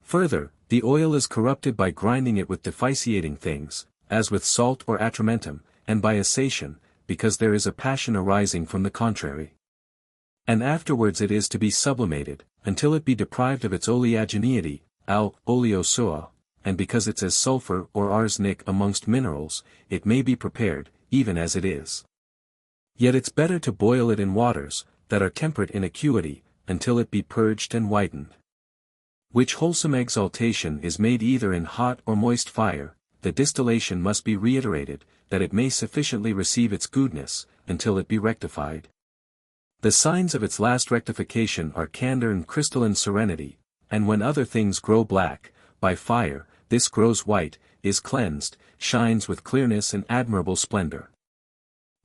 Further, the oil is corrupted by grinding it with deficiating things, as with salt or atramentum, and by assation, because there is a passion arising from the contrary. And afterwards it is to be sublimated, until it be deprived of its oleaginity, al oleosua, and because it's as sulphur or arsenic amongst minerals, it may be prepared, even as it is. Yet it's better to boil it in waters, that are temperate in acuity, until it be purged and whitened. Which wholesome exaltation is made either in hot or moist fire, the distillation must be reiterated, that it may sufficiently receive its goodness, until it be rectified. The signs of its last rectification are candor and crystalline serenity, and when other things grow black, by fire, this grows white, is cleansed, shines with clearness and admirable splendor.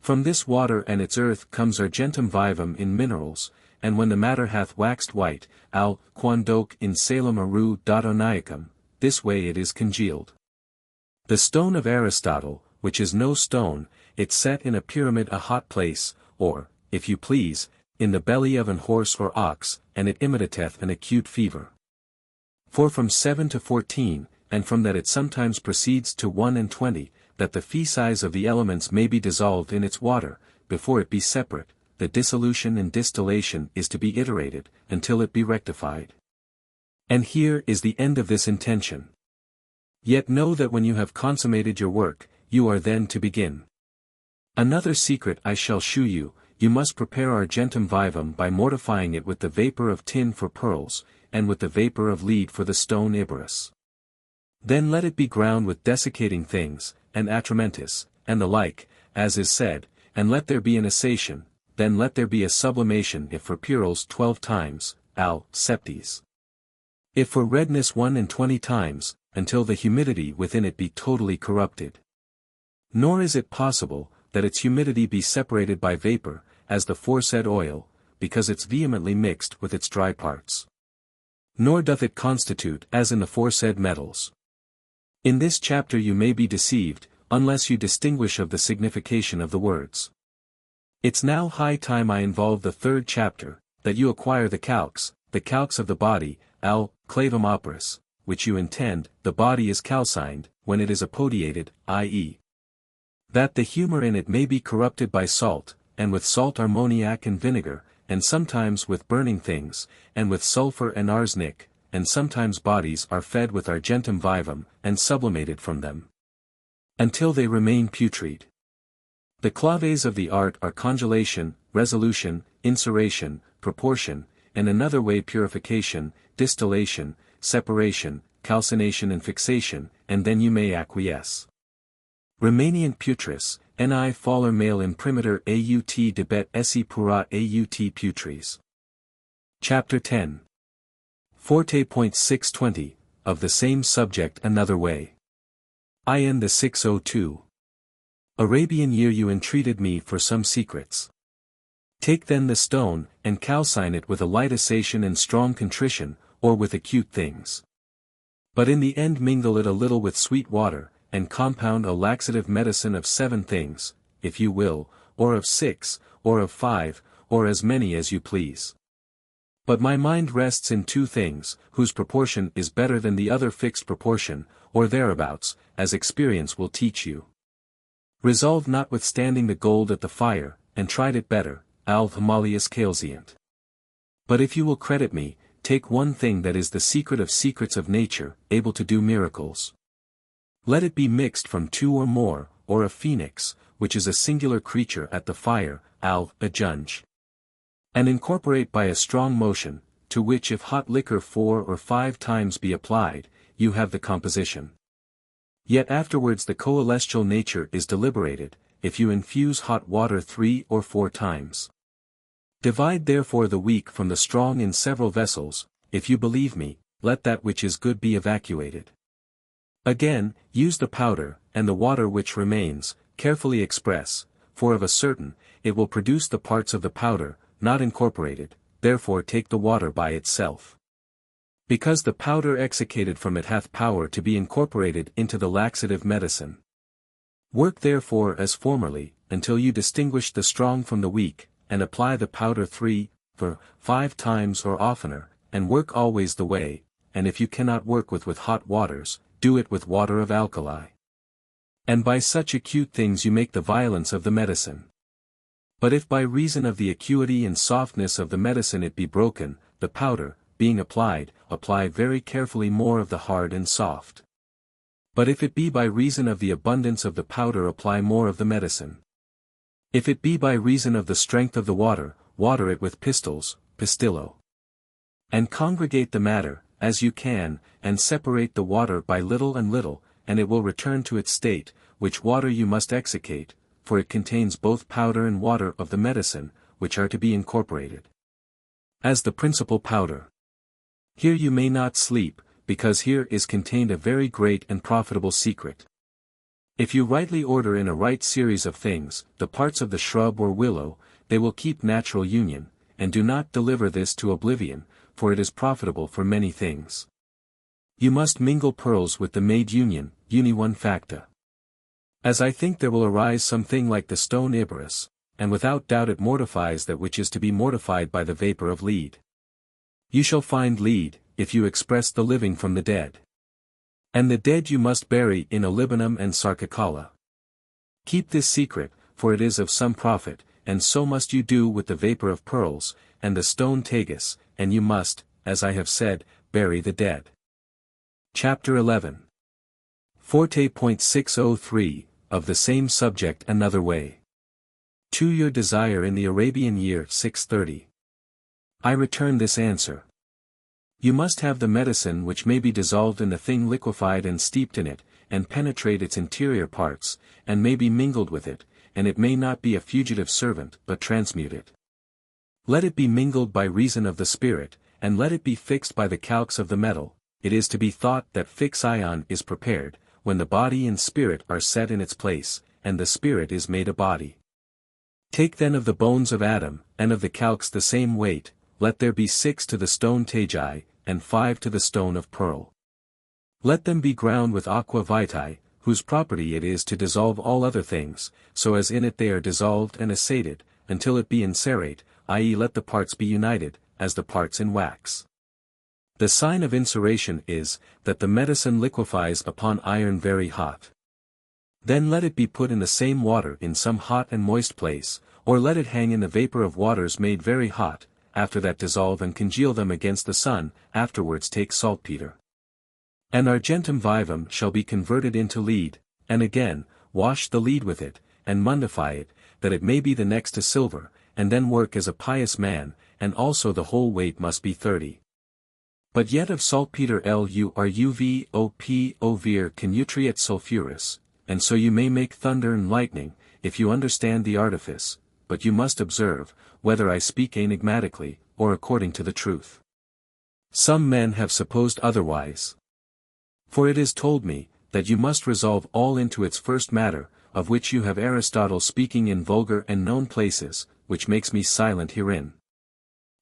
From this water and its earth comes argentum vivum in minerals, and when the matter hath waxed white, al quandoque in salem aru dotoniacum, this way it is congealed. The stone of Aristotle, which is no stone, it set in a pyramid a hot place, or, if you please, in the belly of an horse or ox, and it imitateth an acute fever. For from 7 to 14, and from that it sometimes proceeds to 1 and 20, that the feces of the elements may be dissolved in its water, before it be separate, the dissolution and distillation is to be iterated, until it be rectified. And here is the end of this intention. Yet know that when you have consummated your work, you are then to begin. Another secret I shall shew you, you must prepare argentum vivum by mortifying it with the vapour of tin for pearls, and with the vapour of lead for the stone Iberus. Then let it be ground with desiccating things, and atramentis, and the like, as is said, and let there be an assation, then let there be a sublimation if for pearls 12 times, al septies. If for redness 1 and 20 times, until the humidity within it be totally corrupted. Nor is it possible, that its humidity be separated by vapour, as the foresaid oil, because it's vehemently mixed with its dry parts. Nor doth it constitute as in the foresaid metals. In this chapter you may be deceived, unless you distinguish of the signification of the words. It's now high time I involve the third chapter, that you acquire the calx of the body, al clavum operis, which you intend, the body is calcined, when it is apodiated, i.e. that the humour in it may be corrupted by salt, and with salt ammoniac and vinegar, and sometimes with burning things, and with sulphur and arsenic, and sometimes bodies are fed with argentum vivum, and sublimated from them, until they remain putrid. The claves of the art are congelation, resolution, insuration, proportion, and another way purification, distillation, separation, calcination and fixation, and then you may acquiesce. Remanient putris, ni faller male imprimatur aut debet esse pura aut putris. Chapter 10. Forte.620, of the same subject another way. In the 602. Arabian year you entreated me for some secrets. Take then the stone, and calcine it with a light assation and strong contrition, or with acute things. But in the end mingle it a little with sweet water, and compound a laxative medicine of 7 things, if you will, or of 6, or of 5, or as many as you please. But my mind rests in 2 things, whose proportion is better than the other fixed proportion, or thereabouts, as experience will teach you. Resolve notwithstanding the gold at the fire, and tried it better, alv Himalayas calescient. But if you will credit me, take one thing that is the secret of secrets of nature, able to do miracles. Let it be mixed from 2 or more, or a phoenix, which is a singular creature at the fire, alv a junge. And incorporate by a strong motion, to which if hot liquor 4 or 5 times be applied, you have the composition. Yet afterwards the coelestial nature is deliberated, if you infuse hot water 3 or 4 times. Divide therefore the weak from the strong in several vessels, if you believe me, let that which is good be evacuated. Again, use the powder, and the water which remains, carefully express, for of a certain, it will produce the parts of the powder, not incorporated, therefore take the water by itself. Because the powder extricated from it hath power to be incorporated into the laxative medicine. Work therefore as formerly, until you distinguish the strong from the weak, and apply the powder 3, or 5 times or oftener, and work always the way, and if you cannot work with hot waters, do it with water of alkali. And by such acute things you make the violence of the medicine. But if by reason of the acuity and softness of the medicine it be broken, the powder, being applied, apply very carefully more of the hard and soft. But if it be by reason of the abundance of the powder apply more of the medicine. If it be by reason of the strength of the water, water it with pistols, pistillo. And congregate the matter, as you can, and separate the water by little and little, and it will return to its state, which water you must extricate, for it contains both powder and water of the medicine, which are to be incorporated. As the principal powder. Here you may not sleep, because here is contained a very great and profitable secret. If you rightly order in a right series of things, the parts of the shrub or willow, they will keep natural union, and do not deliver this to oblivion, for it is profitable for many things. You must mingle pearls with the made union, uni one facta. As I think there will arise something like the stone Iberus, and without doubt it mortifies that which is to be mortified by the vapor of lead. You shall find lead, if you express the living from the dead. And the dead you must bury in olivinum and sarcicala. Keep this secret, for it is of some profit, and so must you do with the vapor of pearls, and the stone tagus, and you must, as I have said, bury the dead. Chapter 11. 40.603, of the same subject another way. To your desire in the Arabian year 630. I return this answer. You must have the medicine which may be dissolved in the thing liquefied and steeped in it, and penetrate its interior parts, and may be mingled with it, and it may not be a fugitive servant but transmute it. Let it be mingled by reason of the spirit, and let it be fixed by the calx of the metal. It is to be thought that fixion is prepared, when the body and spirit are set in its place, and the spirit is made a body. Take then of the bones of Adam, and of the calx the same weight, let there be 6 to the stone tagi, and 5 to the stone of pearl. Let them be ground with aqua vitae, whose property it is to dissolve all other things, so as in it they are dissolved and acided, until it be incerate, i.e. let the parts be united, as the parts in wax. The sign of inceration is, that the medicine liquefies upon iron very hot. Then let it be put in the same water in some hot and moist place, or let it hang in the vapor of waters made very hot, after that dissolve and congeal them against the sun, afterwards take saltpeter. And argentum vivum shall be converted into lead, and again, wash the lead with it, and mundify it, that it may be the next to silver, and then work as a pious man, and also the whole weight must be 30. But yet of saltpeter luruvop ovir canutriet sulphuris, and so you may make thunder and lightning, if you understand the artifice, but you must observe, whether I speak enigmatically, or according to the truth. Some men have supposed otherwise. For it is told me, that you must resolve all into its first matter, of which you have Aristotle speaking in vulgar and known places, which makes me silent herein.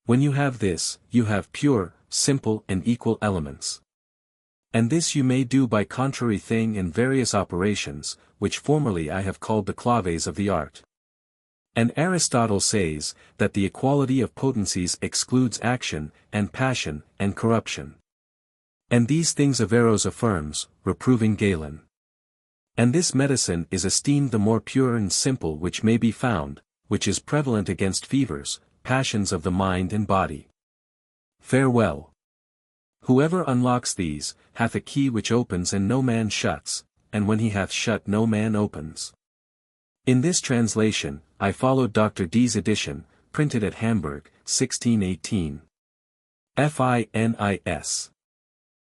When you have this, you have pure, simple and equal elements. And this you may do by contrary thing and various operations, which formerly I have called the claves of the art. And Aristotle says, that the equality of potencies excludes action, and passion, and corruption. And these things Averroes affirms, reproving Galen. And this medicine is esteemed the more pure and simple which may be found, which is prevalent against fevers, passions of the mind and body. Farewell. Whoever unlocks these, hath a key which opens and no man shuts, and when he hath shut no man opens. In this translation, I followed Dr. D's edition, printed at Hamburg, 1618. Finis.